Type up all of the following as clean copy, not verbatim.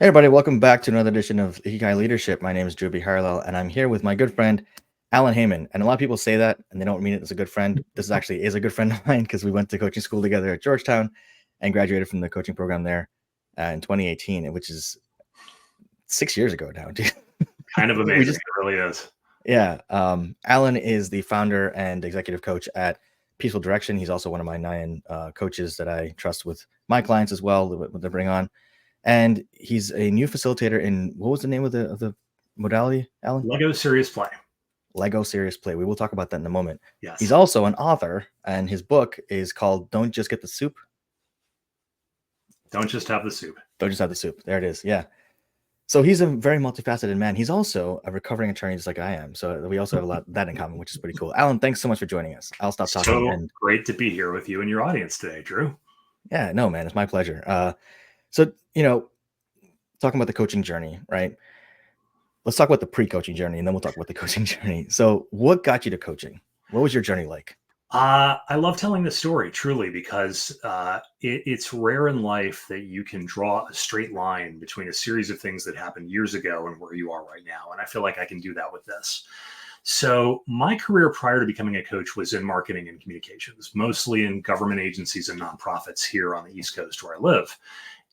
Hey everybody, welcome back to another edition of Ikigai Leadership. My name is Drew B. Harlow, and I'm here with my good friend, Alan Heymann. And a lot of people say that, and they don't mean it as a good friend. This actually is a good friend of mine because we went to coaching school together at Georgetown and graduated from the coaching program there in 2018, which is 6 years ago now, dude. Kind of we amazing. just, It really is. yeah. Alan is the founder and executive coach at Peaceful Direction. He's also one of my 9 coaches that I trust with my clients as well, what they bring on. And he's a new facilitator in, what was the name of the modality, Alan? Lego Serious Play. Lego Serious Play. We will talk about that in a moment. Yes. He's also an author, and his book is called Don't Just Get the Soup. Don't just have the soup. Don't just have the soup. There it is. Yeah. So he's a very multifaceted man. He's also a recovering attorney, just like I am. So we also have a lot of that in common, which is pretty cool. Alan, thanks so much for joining us. I'll stop talking. So And great to be here with you and your audience today, Drew. yeah, no, man, it's my pleasure. So, talking about the coaching journey, right? Let's talk about the pre-coaching journey, and then we'll talk about the coaching journey. So what got you to coaching? What was your journey like? I love telling this story, truly, because it's rare in life that you can draw a straight line between a series of things that happened years ago and where you are right now. And I feel like I can do that with this. So my career prior to becoming a coach was in marketing and communications, mostly in government agencies and nonprofits here on the East Coast where I live.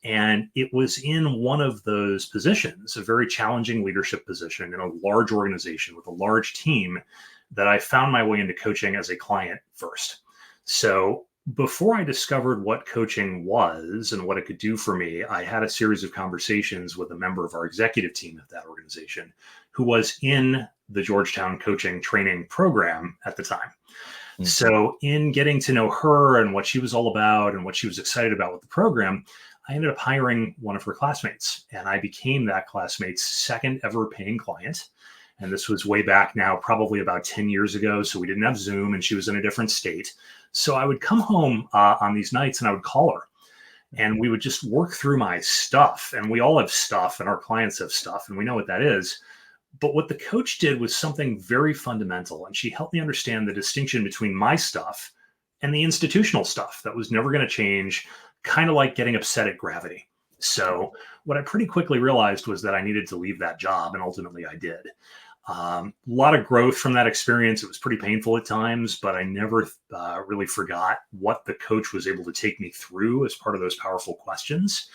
And it was in one of those positions, a very challenging leadership position in a large organization with a large team, that I found my way into coaching as a client first. So before I discovered what coaching was and what it could do for me, I had a series of conversations with a member of our executive team at that organization who was in the Georgetown coaching training program at the time. Mm. So in getting to know her and what she was all about and what she was excited about with the program, I ended up hiring one of her classmates, and I became that classmate's second ever paying client. And this was way back now, probably about 10 years ago. So we didn't have Zoom, and she was in a different state. So I would come home on these nights and I would call her, and we would just work through my stuff. And we all have stuff, and our clients have stuff, and we know what that is. But what the coach did was something very fundamental. And she helped me understand the distinction between my stuff and the institutional stuff that was never going to change, kind of like getting upset at gravity. So what I pretty quickly realized was that I needed to leave that job, and ultimately I did. A lot of growth from that experience. It was pretty painful at times, but I never really forgot what the coach was able to take me through as part of those powerful questions.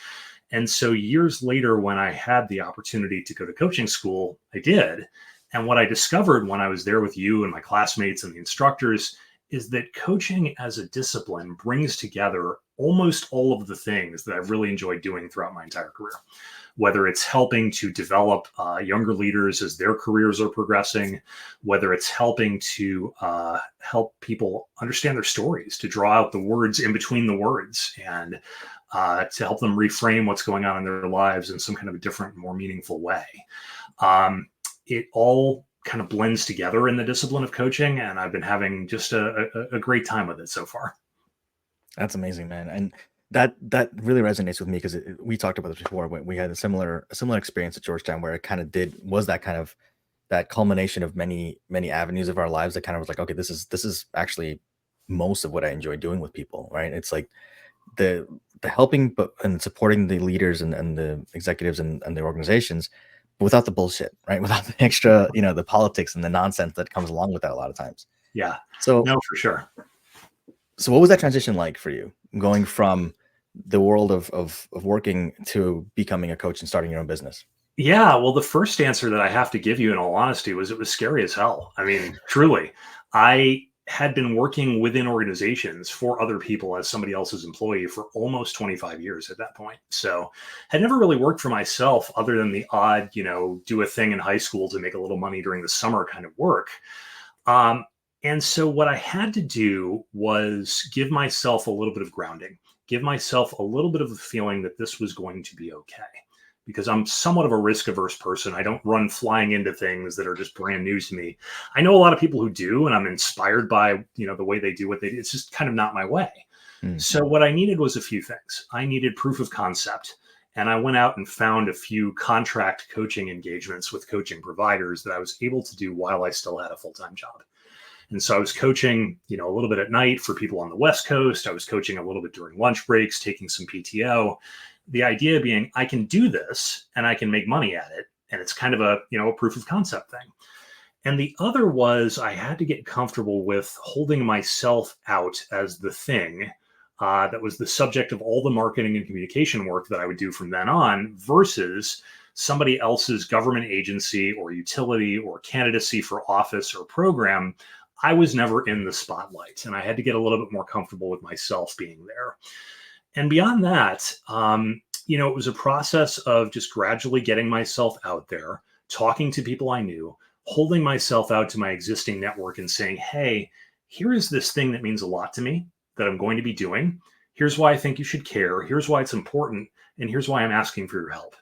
And so years later, when I had the opportunity to go to coaching school, I did. And what I discovered when I was there with you and my classmates and the instructors is that coaching as a discipline brings together almost all of the things that I've really enjoyed doing throughout my entire career. Whether it's helping to develop younger leaders as their careers are progressing, whether it's helping to help people understand their stories, to draw out the words in between the words, and to help them reframe what's going on in their lives in some kind of a different, more meaningful way. It all kind of blends together in the discipline of coaching, and I've been having just a great time with it so far. That's amazing, man. And that really resonates with me because we talked about this before when we had a similar experience at Georgetown where it kind of was that kind of that culmination of many avenues of our lives that kind of was like, okay, this is actually most of what I enjoy doing with people, right? It's like the helping and supporting the leaders and the executives and the organizations without the bullshit, right? Without the extra, the politics and the nonsense that comes along with that a lot of times. Yeah, So no, for sure. So what was that transition like for you, going from the world of working to becoming a coach and starting your own business? Yeah, well, the first answer that I have to give you, in all honesty, was it was scary as hell. I mean, truly, I had been working within organizations for other people as somebody else's employee for almost 25 years at that point. So had never really worked for myself other than the odd, do a thing in high school to make a little money during the summer kind of work. And so what I had to do was give myself a little bit of grounding, give myself a little bit of a feeling that this was going to be okay. Because I'm somewhat of a risk averse person. I don't run flying into things that are just brand new to me. I know a lot of people who do, and I'm inspired by, the way they do what they do. It's just kind of not my way. So what I needed was a few things. I needed proof of concept. And I went out and found a few contract coaching engagements with coaching providers that I was able to do while I still had a full-time job. And so I was coaching, a little bit at night for people on the West Coast. I was coaching a little bit during lunch breaks, taking some PTO. The idea being I can do this and I can make money at it. And it's kind of a, a proof of concept thing. And the other was I had to get comfortable with holding myself out as the thing that was the subject of all the marketing and communication work that I would do from then on versus somebody else's government agency or utility or candidacy for office or program. I was never in the spotlight, and I had to get a little bit more comfortable with myself being there. And beyond that, it was a process of just gradually getting myself out there, talking to people I knew, holding myself out to my existing network and saying, hey, here is this thing that means a lot to me that I'm going to be doing. Here's why I think you should care. Here's why it's important. And here's why I'm asking for your help.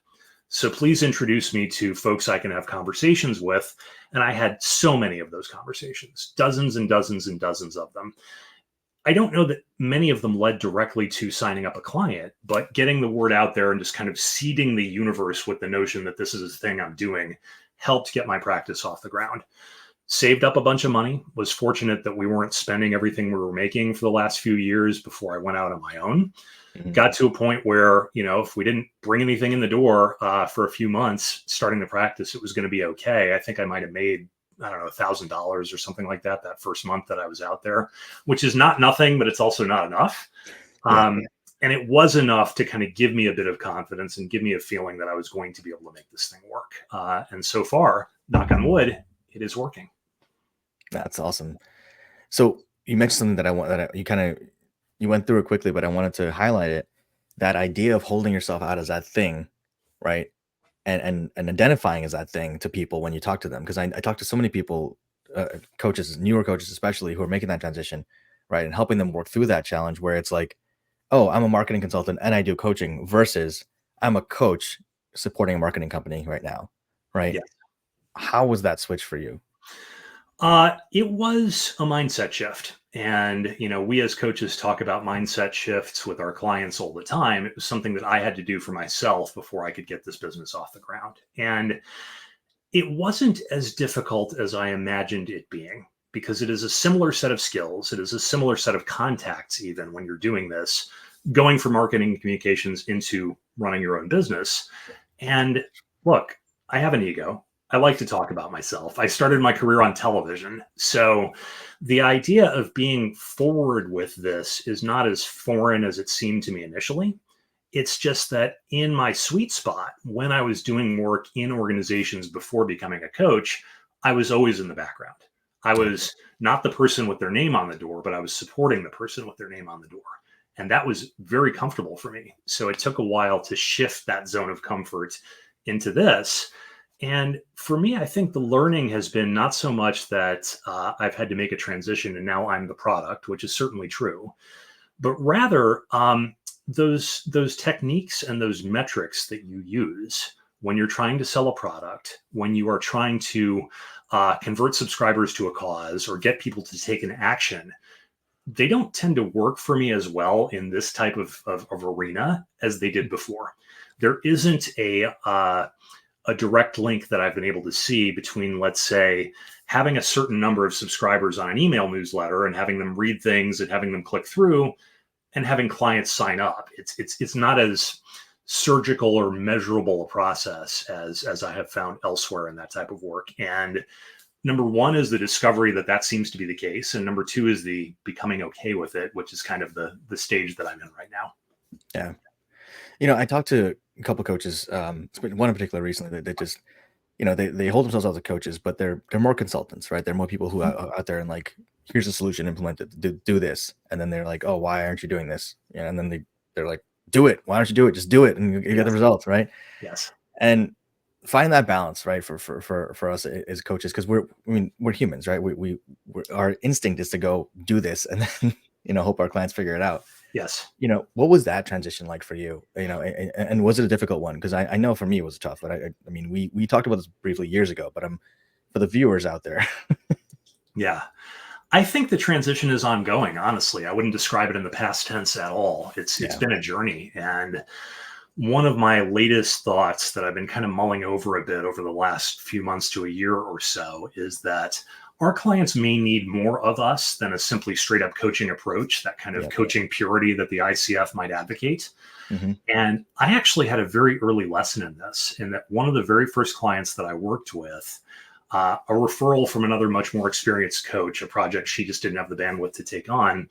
So please introduce me to folks I can have conversations with. And I had so many of those conversations, dozens and dozens and dozens of them. I don't know that many of them led directly to signing up a client, but getting the word out there and just kind of seeding the universe with the notion that this is a thing I'm doing helped get my practice off the ground. Saved up a bunch of money, was fortunate that we weren't spending everything we were making for the last few years before I went out on my own. Mm-hmm. Got to a point where, if we didn't bring anything in the door for a few months starting the practice, it was going to be okay. I think I might have made, I don't know, $1,000 or something like that first month that I was out there, which is not nothing, but it's also not enough. Yeah. And it was enough to kind of give me a bit of confidence and give me a feeling that I was going to be able to make this thing work. And so far, knock on wood, it is working. That's awesome. So you mentioned something you went through it quickly, but I wanted to highlight it. That idea of holding yourself out as that thing, right? And identifying as that thing to people when you talk to them. Because I talk to so many people, coaches, newer coaches especially, who are making that transition, right? And helping them work through that challenge where it's like, oh, I'm a marketing consultant and I do coaching versus I'm a coach supporting a marketing company right now, right? Yes. How was that switch for you? It was a mindset shift. And, we as coaches talk about mindset shifts with our clients all the time. It was something that I had to do for myself before I could get this business off the ground. And it wasn't as difficult as I imagined it being, because it is a similar set of skills. It is a similar set of contacts, even when you're doing this, going from marketing and communications into running your own business. And look, I have an ego. I like to talk about myself. I started my career on television. So the idea of being forward with this is not as foreign as it seemed to me initially. It's just that in my sweet spot, when I was doing work in organizations before becoming a coach, I was always in the background. I was not the person with their name on the door, but I was supporting the person with their name on the door. And that was very comfortable for me. So it took a while to shift that zone of comfort into this. And for me, I think the learning has been not so much that I've had to make a transition and now I'm the product, which is certainly true, but rather those techniques and those metrics that you use when you're trying to sell a product, when you are trying to convert subscribers to a cause or get people to take an action, they don't tend to work for me as well in this type of arena as they did before. There isn't a direct link that I've been able to see between, let's say, having a certain number of subscribers on an email newsletter and having them read things and having them click through and having clients sign up. It's not as surgical or measurable a process as I have found elsewhere in that type of work. And number one is the discovery that seems to be the case. And number two is the becoming okay with it, which is kind of the stage that I'm in right now. Yeah. I talked to a couple of coaches, one in particular recently that just, they hold themselves out as coaches, but they're more consultants, right? They're more people who are out there and like, here's a solution, implement it, do this. And then they're like, oh, why aren't you doing this? And then they're like, do it. Why don't you do it? Just do it. And you get the results, right? Yes. And find that balance, right? For us as coaches, because we're humans, right? Our instinct is to go do this and then, hope our clients figure it out. Yes. What was that transition like for you? And was it a difficult one? Because I know for me it was tough, but I mean, we talked about this briefly years ago, but for the viewers out there. Yeah. I think the transition is ongoing, honestly. I wouldn't describe it in the past tense at all. It's been a journey. And one of my latest thoughts that I've been kind of mulling over a bit over the last few months to a year or so is that our clients may need more of us than a simply straight up coaching approach, that kind of Yeah. coaching purity that the ICF might advocate. Hmm. And I actually had a very early lesson in this, in that one of the very first clients that I worked with, a referral from another much more experienced coach, a project she just didn't have the bandwidth to take on,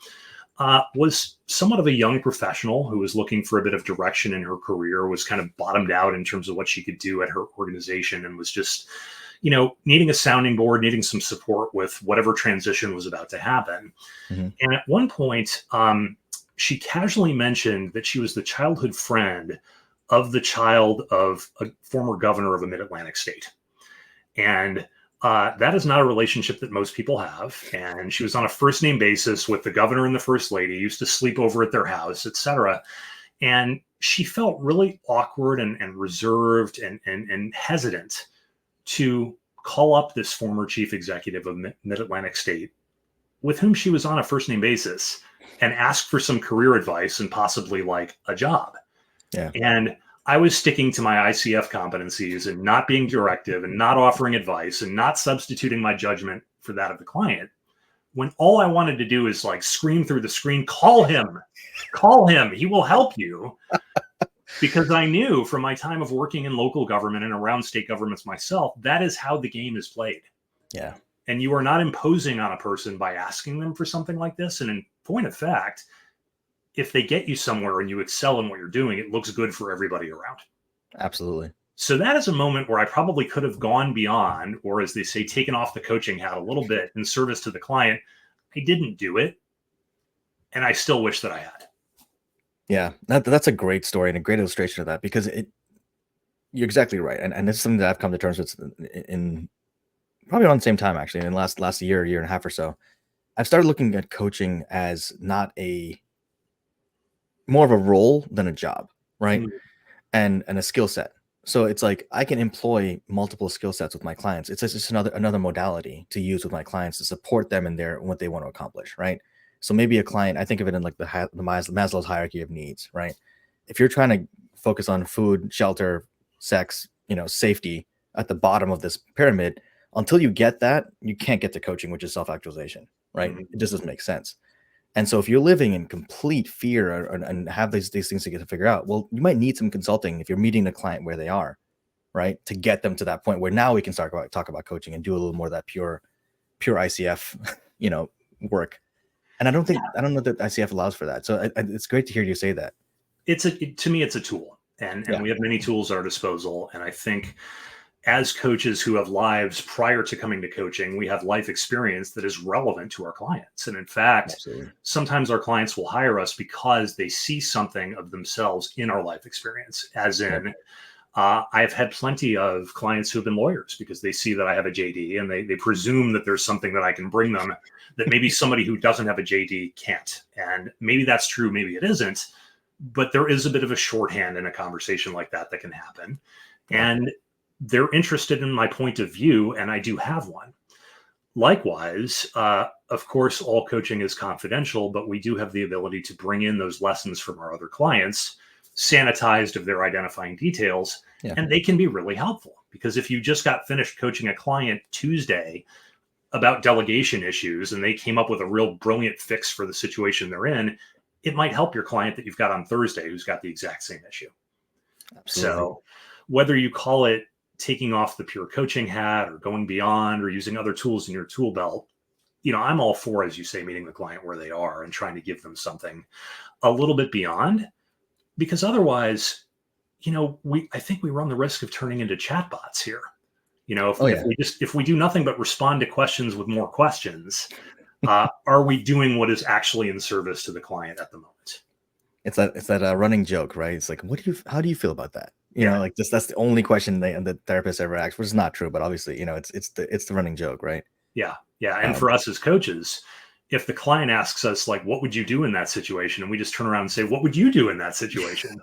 was somewhat of a young professional who was looking for a bit of direction in her career, was kind of bottomed out in terms of what she could do at her organization, and was just, needing a sounding board, needing some support with whatever transition was about to happen. Hmm. And at one point, she casually mentioned that she was the childhood friend of the child of a former governor of a mid-Atlantic state. And that is not a relationship that most people have. And she was on a first name basis with the governor and the first lady, used to sleep over at their house, etc. And she felt really awkward and reserved and hesitant to call up this former chief executive of Mid Atlantic State, with whom she was on a first name basis, and ask for some career advice and possibly like a job. Yeah. And I was sticking to my ICF competencies and not being directive and not offering advice and not substituting my judgment for that of the client, when all I wanted to do is like scream through the screen, call him, he will help you. Because I knew from my time of working in local government and around state governments myself, that is how the game is played. Yeah. And you are not imposing on a person by asking them for something like this. And in point of fact, if they get you somewhere and you excel in what you're doing, it looks good for everybody around. Absolutely. So that is a moment where I probably could have gone beyond, or as they say, taken off the coaching hat a little bit in service to the client. I didn't do it, and I still wish that I had. Yeah, that's a great story and a great illustration of that, because you're exactly right, and it's something that I've come to terms with in probably around the same time, actually, in the last year and a half or so. I've started looking at coaching as not more of a role than a job, right? Mm. And a skill set. So it's like I can employ multiple skill sets with my clients. It's just another modality to use with my clients to support them in their what they want to accomplish, right? So maybe a client, I think of it in like the Maslow's hierarchy of needs, right? If you're trying to focus on food, shelter, sex, safety at the bottom of this pyramid, until you get that, you can't get to coaching, which is self-actualization, right? Mhm. It just doesn't make sense. And so if you're living in complete fear and have these things to get to figure out, well, you might need some consulting if you're meeting the client where they are, right? To get them to that point where now we can talk about coaching and do a little more of that pure ICF, work. And I don't know that ICF allows for that. So it's great to hear you say that. To me, it's a tool, and Yeah. we have many tools at our disposal. And I think as coaches who have lives prior to coming to coaching, we have life experience that is relevant to our clients. And in fact, Absolutely. sometimes our clients will hire us because they see something of themselves in our life experience. As in, I've had plenty of clients who have been lawyers because they see that I have a JD, and they presume that there's something that I can bring them that maybe somebody who doesn't have a JD can't. And maybe that's true, maybe it isn't. But there is a bit of a shorthand in a conversation like that can happen. Yeah. And they're interested in my point of view, and I do have one. Likewise, of course, all coaching is confidential, but we do have the ability to bring in those lessons from our other clients, sanitized of their identifying details, Yeah. and they can be really helpful. Because if you just got finished coaching a client Tuesday about delegation issues and they came up with a real brilliant fix for the situation they're in, it might help your client that you've got on Thursday who's got the exact same issue. Absolutely. So whether you call it taking off the pure coaching hat or going beyond or using other tools in your tool belt, I'm all for, as you say, meeting the client where they are and trying to give them something a little bit beyond, because otherwise, I think we run the risk of turning into chatbots here. Oh, yeah. If we do nothing but respond to questions with more questions, are we doing what is actually in service to the client at the moment? It's that running joke, right? It's like, how do you feel about that? Yeah. Like that's the only question the therapist ever asks, which is not true, but obviously, it's the running joke, right? Yeah. Yeah. And Um, for us as coaches, if the client asks us, like, what would you do in that situation? And we just turn around and say, what would you do in that situation?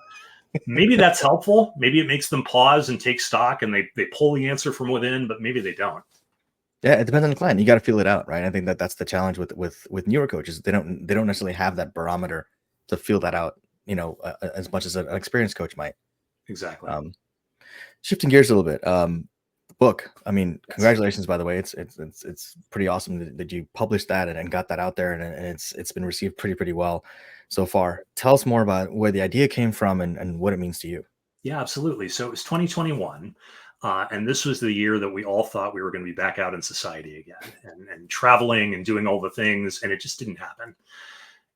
Maybe that's helpful. Maybe it makes them pause and take stock and they pull the answer from within, but maybe they don't. yeah, it depends on the client. You got to feel it out, right? I think that's the challenge with newer coaches. They don't necessarily have that barometer to feel that out, as much as an experienced coach might. Exactly. Um, Shifting gears a little bit. book. I mean, Yes. congratulations, by the way. It's pretty awesome that you published that and got that out there, and it's been received pretty well so far. Tell us more about where the idea came from and what it means to you. Yeah, absolutely. So it was 2021. And this was the year that we all thought we were going to be back out in society again and traveling and doing all the things. And it just didn't happen.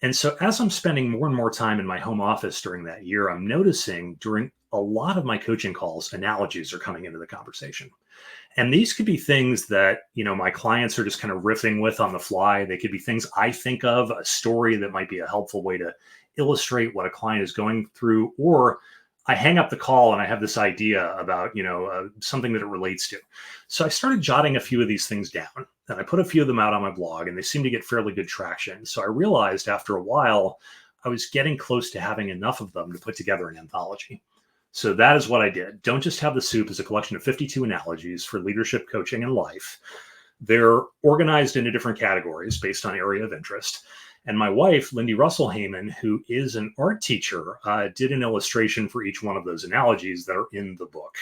And so, as I'm spending more and more time in my home office during that year, I'm noticing during a lot of my coaching calls, analogies are coming into the conversation. And these could be things that, my clients are just kind of riffing with on the fly. They could be things I think of, a story that might be a helpful way to illustrate what a client is going through, or I hang up the call and I have this idea about, something that it relates to. So I started jotting a few of these things down and I put a few of them out on my blog and they seemed to get fairly good traction. So I realized after a while, I was getting close to having enough of them to put together an anthology. So that is what I did. Don't Just Have the Soup is a collection of 52 analogies for leadership, coaching, and life. They're organized into different categories based on area of interest. And my wife, Lindy Russell Heymann, who is an art teacher, did an illustration for each one of those analogies that are in the book.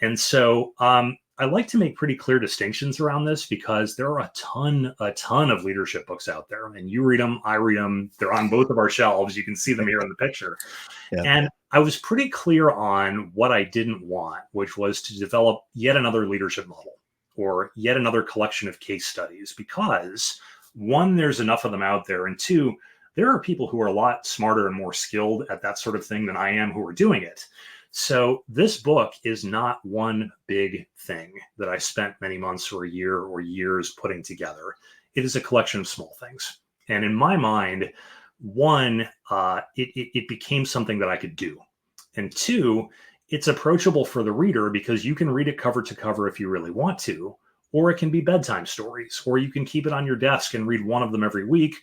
And so I like to make pretty clear distinctions around this because there are a ton of leadership books out there. And you read them, I read them. They're on both of our shelves. You can see them here in the picture. Yeah. And I was pretty clear on what I didn't want, which was to develop yet another leadership model or yet another collection of case studies, because one, there's enough of them out there. And two, there are people who are a lot smarter and more skilled at that sort of thing than I am who are doing it. So this book is not one big thing that I spent many months or a year or years putting together. It is a collection of small things. And in my mind, one, it became something that I could do. And two, it's approachable for the reader because you can read it cover to cover if you really want to, or it can be bedtime stories, or you can keep it on your desk and read one of them every week,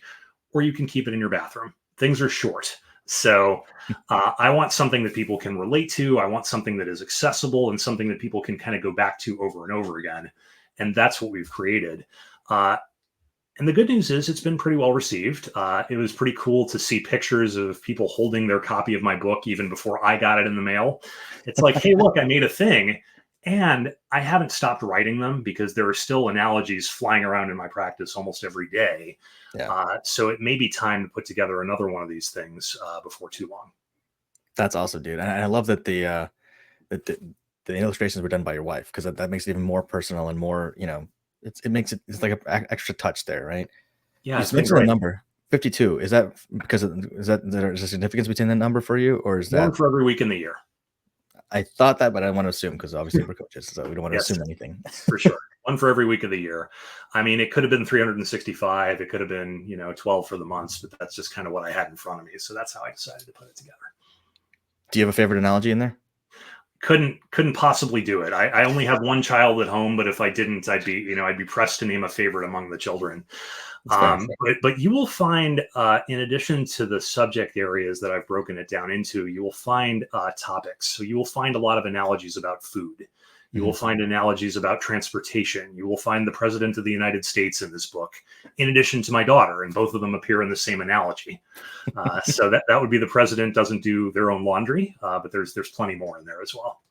or you can keep it in your bathroom. Things are short. So I want something that people can relate to. I want something that is accessible and something that people can kind of go back to over and over again. And that's what we've created. And the good news is it's been pretty well received. It was pretty cool to see pictures of people holding their copy of my book even before I got it in the mail. It's like, hey, look, I made a thing. And I haven't stopped writing them because there are still analogies flying around in my practice almost every day. Yeah. So it may be time to put together another one of these things before too long. That's awesome, dude. And I love that that the illustrations were done by your wife, because that makes it even more personal and more, it makes it's like an extra touch there, right? Yeah, You it's just been mentioned the great. number 52. Is that because is there a significance between that number for you, or is One that? for every week in the year. I thought that, but I want to assume because obviously we're coaches, so we don't want to Yes, assume anything. for sure. One for every week of the year. I mean, it could have been 365. It could have been, 12 for the months, but that's just kind of what I had in front of me. So that's how I decided to put it together. Do you have a favorite analogy in there? Couldn't possibly do it. I only have one child at home, but if I didn't, I'd be pressed to name a favorite among the children. It's fair. But you will find, in addition to the subject areas that I've broken it down into, you will find topics. So you will find a lot of analogies about food. You will Mhm. find analogies about transportation. You will find the president of the United States in this book, in addition to my daughter, and both of them appear in the same analogy. So that would be the president doesn't do their own laundry, but there's plenty more in there as well.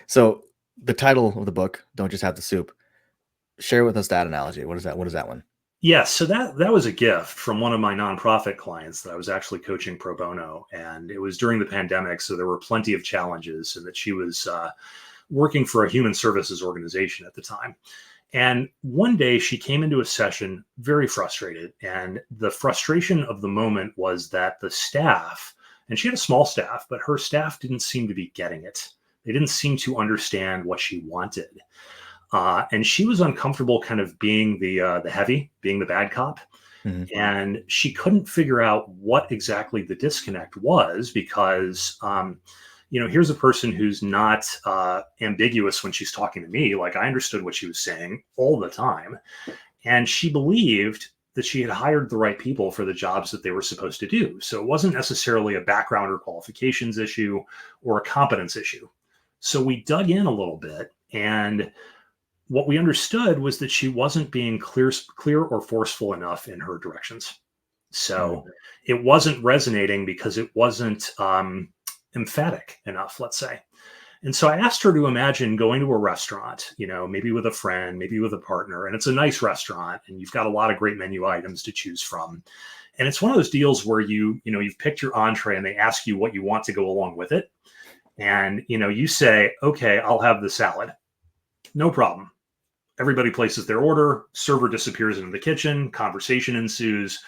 So the title of the book, "Don't Just Have the Soup." Share with us that analogy. What is that? What is that one? Yes, so that was a gift from one of my nonprofit clients that I was actually coaching pro bono, and it was during the pandemic, so there were plenty of challenges, and that she was working for a human services organization at the time. And one day she came into a session very frustrated, and the frustration of the moment was that the staff, and she had a small staff, but her staff didn't seem to be getting it. They didn't seem to understand what she wanted. And she was uncomfortable kind of being the heavy, being the bad cop. Mhm. And she couldn't figure out what exactly the disconnect was because, here's a person who's not ambiguous when she's talking to me. Like I understood what she was saying all the time. And she believed that she had hired the right people for the jobs that they were supposed to do. So it wasn't necessarily a background or qualifications issue or a competence issue. So we dug in a little bit, and what we understood was that she wasn't being clear or forceful enough in her directions. Mhm. So it wasn't resonating because it wasn't emphatic enough, let's say. And so I asked her to imagine going to a restaurant, maybe with a friend, maybe with a partner, and it's a nice restaurant and you've got a lot of great menu items to choose from. And it's one of those deals where you've picked your entree and they ask you what you want to go along with it. And, you say, okay, I'll have the salad. No problem. Everybody places their order, server disappears into the kitchen, conversation ensues.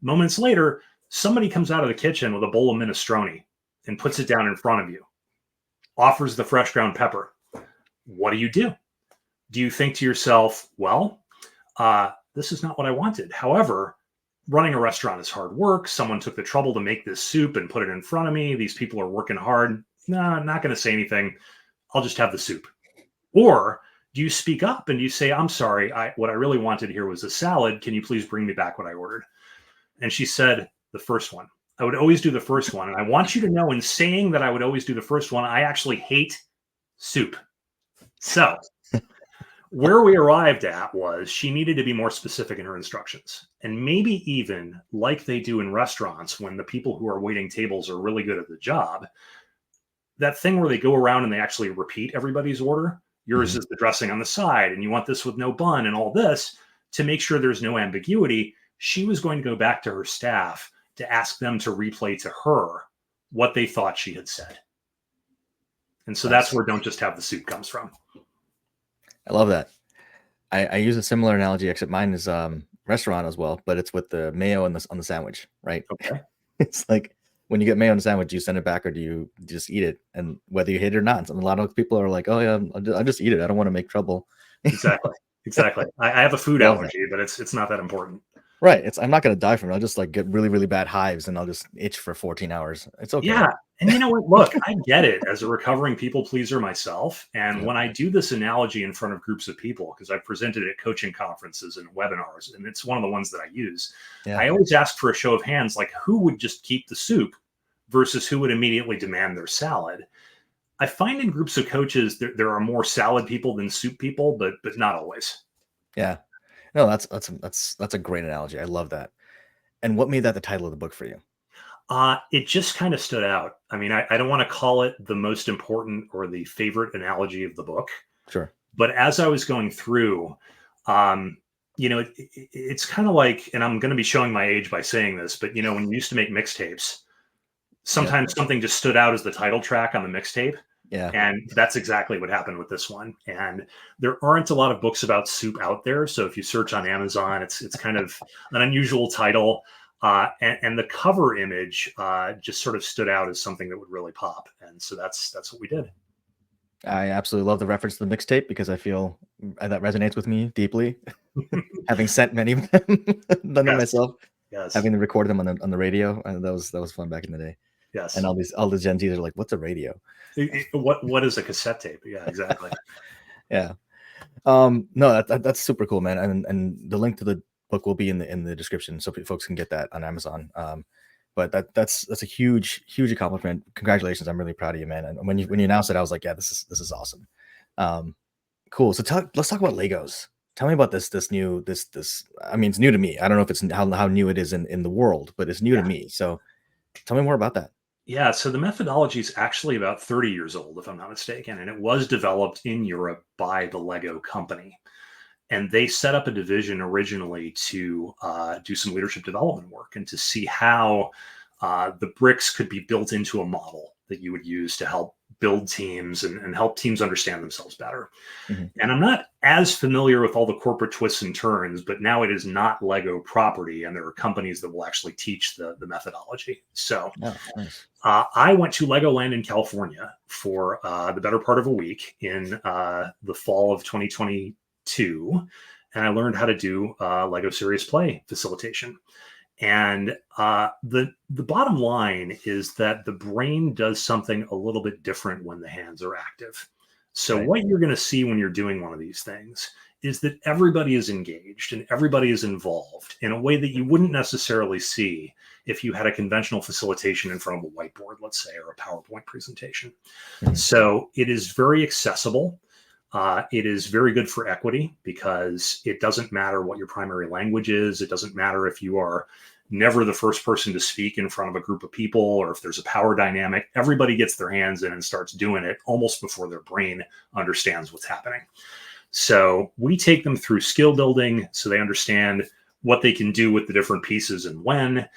Moments later, somebody comes out of the kitchen with a bowl of minestrone and puts it down in front of you, offers the fresh ground pepper. What do? Do you think to yourself, well, this is not what I wanted. However, running a restaurant is hard work. Someone took the trouble to make this soup and put it in front of me. These people are working hard. No, I'm not going to say anything. I'll just have the soup. Or do you speak up and you say, I'm sorry, what I really wanted here was a salad. Can you please bring me back what I ordered? And she said, the first one. I would always do the first one. And I want you to know, in saying that I would always do the first one, I actually hate soup. So where we arrived at was she needed to be more specific in her instructions. And maybe even like they do in restaurants when the people who are waiting tables are really good at the job, that thing where they go around and they actually repeat everybody's order. Yours is the dressing on the side, and you want this with no bun and all this, to make sure there's no ambiguity. She was going to go back to her staff to ask them to replay to her what they thought she had said. And so that's where don't just have the soup comes from. I love that. I use a similar analogy, except mine is restaurant as well, but it's with the mayo on the sandwich, right? Okay. It's like when you get mayo on a sandwich, do you send it back or do you just eat it? And whether you hate it or not, and a lot of people are like, oh yeah, I'll just eat it. I don't want to make trouble. Exactly. I have a food allergy, but it's not that important. Right. I'm not going to die from it. I'll just like get really, really bad hives and I'll just itch for 14 hours. It's okay. Yeah. And you know what? Look, I get it as a recovering people pleaser myself. And when I do this analogy in front of groups of people, because I've presented at coaching conferences and webinars, and it's one of the ones that I use, I always ask for a show of hands, like who would just keep the soup versus who would immediately demand their salad. I find in groups of coaches, there are more salad people than soup people, but not always. Yeah. No, that's a great analogy. I love that. And what made that the title of the book for you? It just kind of stood out. I mean, I don't want to call it the most important or the favorite analogy of the book. Sure. But as I was going through, it's kind of like, and I'm going to be showing my age by saying this, but when you used to make mixtapes, sometimes something just stood out as the title track on the mixtape. Yeah. And that's exactly what happened with this one. And there aren't a lot of books about soup out there. So if you search on Amazon, it's kind of an unusual title. And the cover image just sort of stood out as something that would really pop. And so that's what we did. I absolutely love the reference to the mixtape because I feel that resonates with me deeply. Having sent many of them, done them myself. Yes. Having to record them on the radio, that was fun back in the day. Yes. And all the Gen Zs are like, "What's a radio? What is a cassette tape?" Yeah, exactly. Yeah. No, that's super cool, man. And the link to the book will be in the description, so folks can get that on Amazon. But that's a huge accomplishment. Congratulations! I'm really proud of you, man. And when you announced it, I was like, yeah, this is awesome. Cool. So let's talk about Legos. Tell me about this. I mean, it's new to me. I don't know if it's how new it is in the world, but it's new to me. So tell me more about that. Yeah, so the methodology is actually about 30 years old, if I'm not mistaken, and it was developed in Europe by the Lego company. And they set up a division originally to do some leadership development work and to see how the bricks could be built into a model that you would use to help build teams and help teams understand themselves better. Mm-hmm. And I'm not as familiar with all the corporate twists and turns, but now it is not Lego property, and there are companies that will actually teach the methodology. So nice. I went to Legoland in California for the better part of a week in the fall of 2022, and I learned how to do Lego Serious Play facilitation. And the bottom line is that the brain does something a little bit different when the hands are active. So what you're going to see when you're doing one of these things is that everybody is engaged and everybody is involved in a way that you wouldn't necessarily see if you had a conventional facilitation in front of a whiteboard, let's say, or a PowerPoint presentation. Mm-hmm. So it is very accessible. It is very good for equity because it doesn't matter what your primary language is. It doesn't matter if you are, never the first person to speak in front of a group of people, or if there's a power dynamic, everybody gets their hands in and starts doing it almost before their brain understands what's happening. So we take them through skill building so they understand what they can do with the different pieces and when.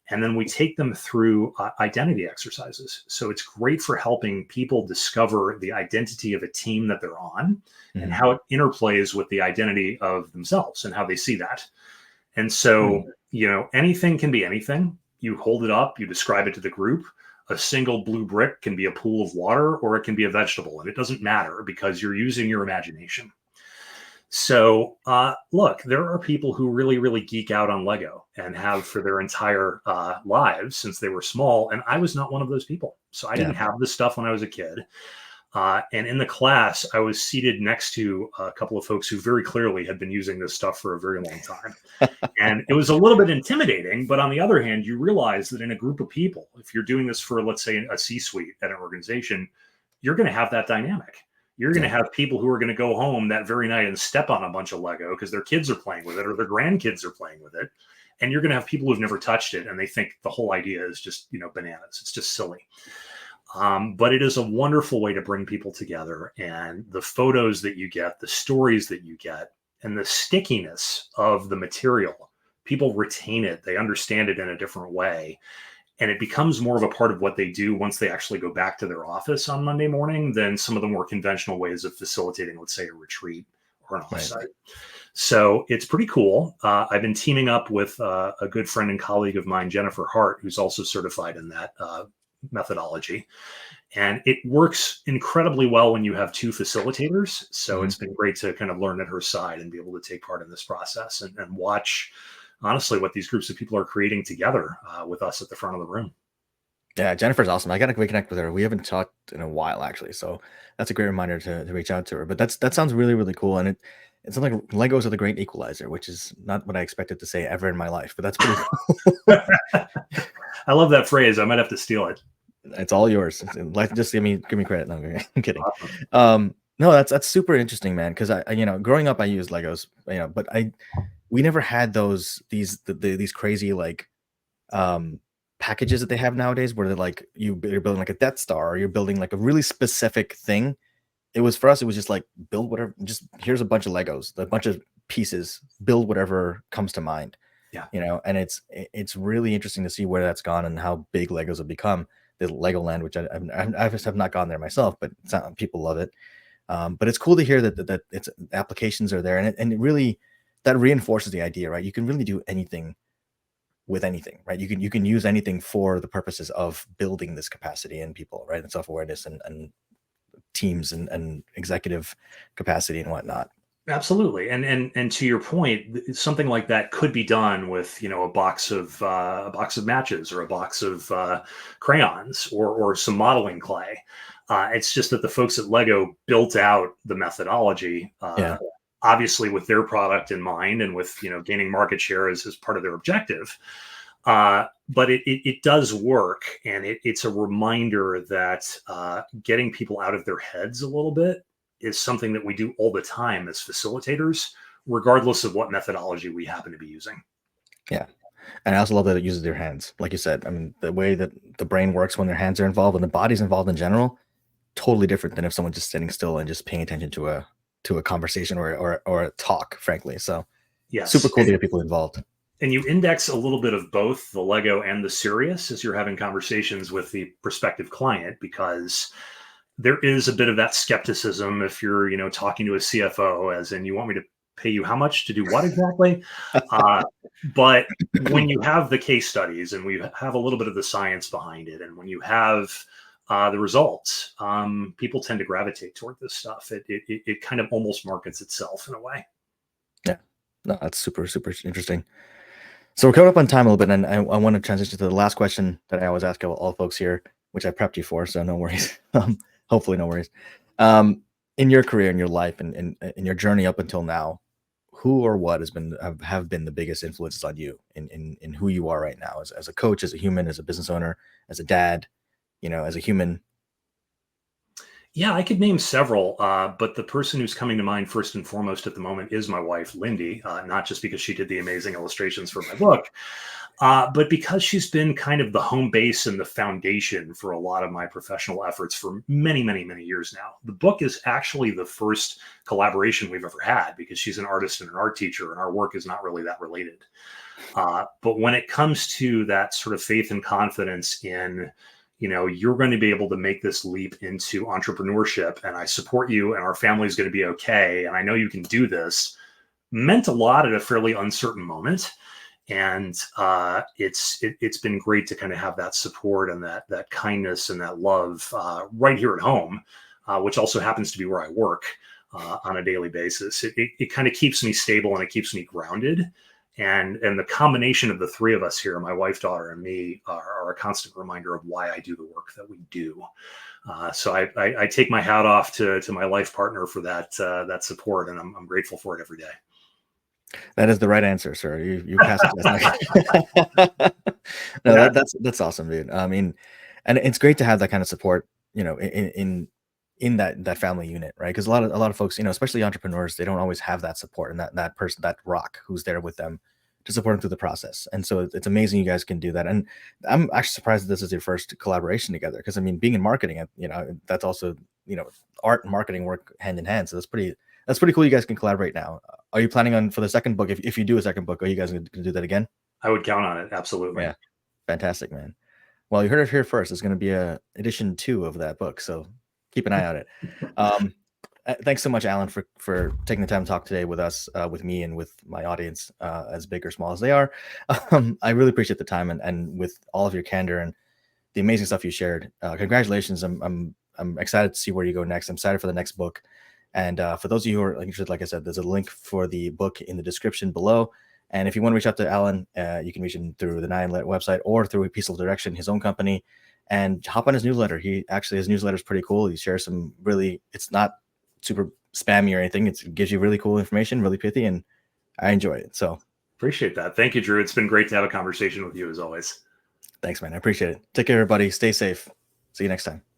And then we take them through identity exercises. So it's great for helping people discover the identity of a team that they're on and how it interplays with the identity of themselves and how they see that. And so, anything can be anything. You hold it up, you describe it to the group. A single blue brick can be a pool of water, or it can be a vegetable. And it doesn't matter because you're using your imagination. So, look, there are people who really, really geek out on Lego and have for their entire lives since they were small. And I was not one of those people. So I didn't have this stuff when I was a kid. And in the class, I was seated next to a couple of folks who very clearly had been using this stuff for a very long time. And it was a little bit intimidating. But on the other hand, you realize that in a group of people, if you're doing this for, let's say, a C-suite at an organization, you're going to have that dynamic. You're going to have people who are going to go home that very night and step on a bunch of Lego because their kids are playing with it or their grandkids are playing with it. And you're going to have people who've never touched it and they think the whole idea is just, bananas. It's just silly. But it is a wonderful way to bring people together. And the photos that you get, the stories that you get, and the stickiness of the material, people retain it. They understand it in a different way. And it becomes more of a part of what they do once they actually go back to their office on Monday morning than some of the more conventional ways of facilitating, let's say, a retreat or an offsite. Right. So it's pretty cool. I've been teaming up with a good friend and colleague of mine, Jennifer Hart, who's also certified in that methodology. And it works incredibly well when you have two facilitators. So it's been great to kind of learn at her side and be able to take part in this process and watch, honestly, what these groups of people are creating together with us at the front of the room. Yeah, Jennifer's awesome. I got to reconnect with her. We haven't talked in a while, actually. So that's a great reminder to reach out to her. But that sounds really, really cool. And it sounds like Legos are the great equalizer, which is not what I expected to say ever in my life. But that's pretty cool. I love that phrase. I might have to steal it. It's all yours. Just give me credit. No, I'm kidding. Awesome. No, that's super interesting, man. Because I growing up, I used Legos, but we never had these crazy packages that they have nowadays where they're like you're building like a Death Star or you're building like a really specific thing. It was for us, it was just like build whatever, just here's a bunch of Legos, a bunch of pieces, build whatever comes to mind. Yeah. And it's really interesting to see where that's gone and how big Legos have become. The Legoland, which I just have not gone there myself, but people love it. But it's cool to hear that it's applications are there, and it really that reinforces the idea, right? You can really do anything with anything, right? You can use anything for the purposes of building this capacity in people, right? And self-awareness and teams and executive capacity and whatnot. Absolutely. And to your point, something like that could be done with, a box of matches or a box of crayons or some modeling clay. It's just that the folks at Lego built out the methodology, obviously with their product in mind and with, gaining market share as part of their objective. But it does work. And it's a reminder that getting people out of their heads a little bit is something that we do all the time as facilitators, regardless of what methodology we happen to be using. Yeah. And I also love that it uses their hands. Like you said, I mean, the way that the brain works when their hands are involved and the body's involved in general, totally different than if someone's just sitting still and just paying attention to a conversation or a talk, frankly. So yes, super cool to get people involved. And you index a little bit of both the Lego and the serious as you're having conversations with the prospective client, because there is a bit of that skepticism if you're, talking to a CFO, as in, you want me to pay you how much to do what exactly? But when you have the case studies and we have a little bit of the science behind it, and when you have the results, people tend to gravitate toward this stuff. It kind of almost markets itself in a way. Yeah, no, that's super, super interesting. So we're coming up on time a little bit, and I want to transition to the last question that I always ask all folks here, which I prepped you for, so no worries. Hopefully no worries. In your career, in your life, and in your journey up until now, who or what have been the biggest influences on you in who you are right now as a coach, as a human, as a business owner, as a dad, as a human? Yeah, I could name several, but the person who's coming to mind first and foremost at the moment is my wife, Lindy, not just because she did the amazing illustrations for my book, but because she's been kind of the home base and the foundation for a lot of my professional efforts for many, many, many years now. The book is actually the first collaboration we've ever had because she's an artist and an art teacher, and our work is not really that related. But when it comes to that sort of faith and confidence in, you're going to be able to make this leap into entrepreneurship, and I support you, and our family is going to be okay, and I know you can do this, meant a lot at a fairly uncertain moment. And it's been great to kind of have that support and that kindness and that love right here at home, which also happens to be where I work on a daily basis. It kind of keeps me stable and it keeps me grounded. And the combination of the three of us here, my wife, daughter, and me, are a constant reminder of why I do the work that we do. So I take my hat off to my life partner for that support, and I'm grateful for it every day. That is the right answer, sir. You passed the test. No, Yeah, that's awesome, dude. I mean, and it's great to have that kind of support, in that family unit, right? Because a lot of folks, especially entrepreneurs, they don't always have that support and that person, that rock who's there with them to support them through the process. And so it's amazing you guys can do that. And I'm actually surprised that this is your first collaboration together. Because I mean, being in marketing, that's also, art and marketing work hand in hand. So that's pretty cool. You guys can collaborate now. Are you planning on for the second book? If you do a second book, are you guys going to do that again? I would count on it. Absolutely. Yeah, fantastic, man. Well, you heard it here first. It's going to be a edition 2 of that book, so keep an eye on it. Um, Thanks so much, Alan, for taking the time to talk today with us, with me, and with my audience, as big or small as they are. I really appreciate the time and with all of your candor and the amazing stuff you shared. Congratulations! I'm excited to see where you go next. I'm excited for the next book. And for those of you who are interested, like I said, there's a link for the book in the description below. And if you want to reach out to Alan, you can reach him through the Nine website or through Peaceful Direction, his own company, and hop on his newsletter. His newsletter is pretty cool. He shares some really, it's not super spammy or anything. It gives you really cool information, really pithy, and I enjoy it. So Appreciate that. Thank you, Drew. It's been great to have a conversation with you as always. thanks, man. I appreciate it. Take care, everybody. Stay safe. See you next time.